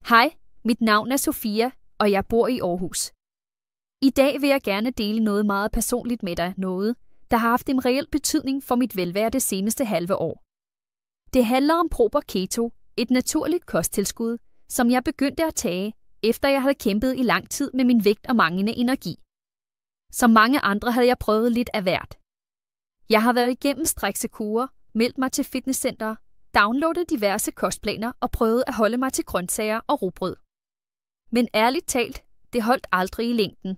Hej, mit navn er Sofia, og jeg bor i Aarhus. I dag vil jeg gerne dele noget meget personligt med dig, noget, der har haft en reel betydning for mit velvære det seneste halve år. Det handler om Prober Keto, et naturligt kosttilskud, som jeg begyndte at tage, efter jeg havde kæmpet i lang tid med min vægt og manglende energi. Som mange andre havde jeg prøvet lidt af hvert. Jeg har været igennem striksekur, meldt mig til fitnesscenter, downloadet diverse kostplaner og prøvet at holde mig til grøntsager og rugbrød. Men ærligt talt, det holdt aldrig i længden.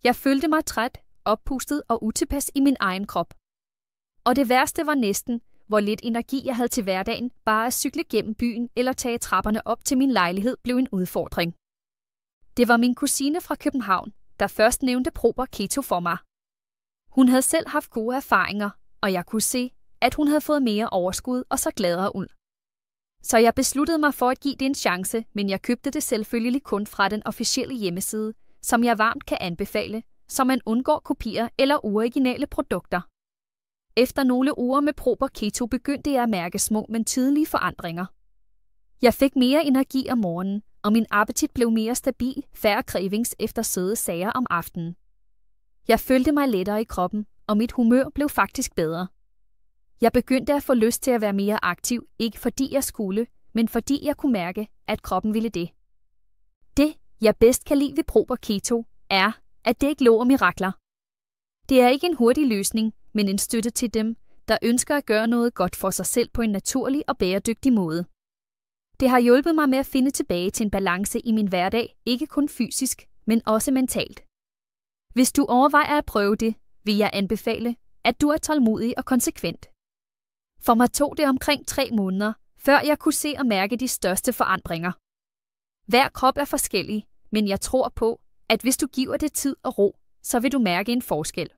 Jeg følte mig træt, oppustet og utilpas i min egen krop. Og det værste var næsten, hvor lidt energi jeg havde til hverdagen, bare at cykle gennem byen eller tage trapperne op til min lejlighed blev en udfordring. Det var min kusine fra København, der først nævnte Prober Keto for mig. Hun havde selv haft gode erfaringer, og jeg kunne se, at hun havde fået mere overskud og så gladere ud. Så jeg besluttede mig for at give det en chance, men jeg købte det selvfølgelig kun fra den officielle hjemmeside, som jeg varmt kan anbefale, så man undgår kopier eller uoriginale produkter. Efter nogle uger med Prober Keto begyndte jeg at mærke små, men tydelige forandringer. Jeg fik mere energi om morgenen, og min appetit blev mere stabil, færre cravings efter søde sager om aftenen. Jeg følte mig lettere i kroppen, og mit humør blev faktisk bedre. Jeg begyndte at få lyst til at være mere aktiv, ikke fordi jeg skulle, men fordi jeg kunne mærke, at kroppen ville det. Det, jeg bedst kan lide ved Prober Keto, er, at det ikke lover mirakler. Det er ikke en hurtig løsning, men en støtte til dem, der ønsker at gøre noget godt for sig selv på en naturlig og bæredygtig måde. Det har hjulpet mig med at finde tilbage til en balance i min hverdag, ikke kun fysisk, men også mentalt. Hvis du overvejer at prøve det, vil jeg anbefale, at du er tålmodig og konsekvent. For mig tog det omkring 3 måneder, før jeg kunne se og mærke de største forandringer. Hver krop er forskellig, men jeg tror på, at hvis du giver det tid og ro, så vil du mærke en forskel.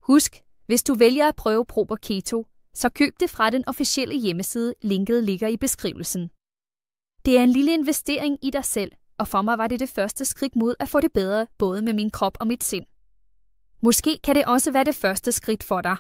Husk, hvis du vælger at prøve Prober Keto, så køb det fra den officielle hjemmeside, linket ligger i beskrivelsen. Det er en lille investering i dig selv, og for mig var det første skridt mod at få det bedre, både med min krop og mit sind. Måske kan det også være det første skridt for dig.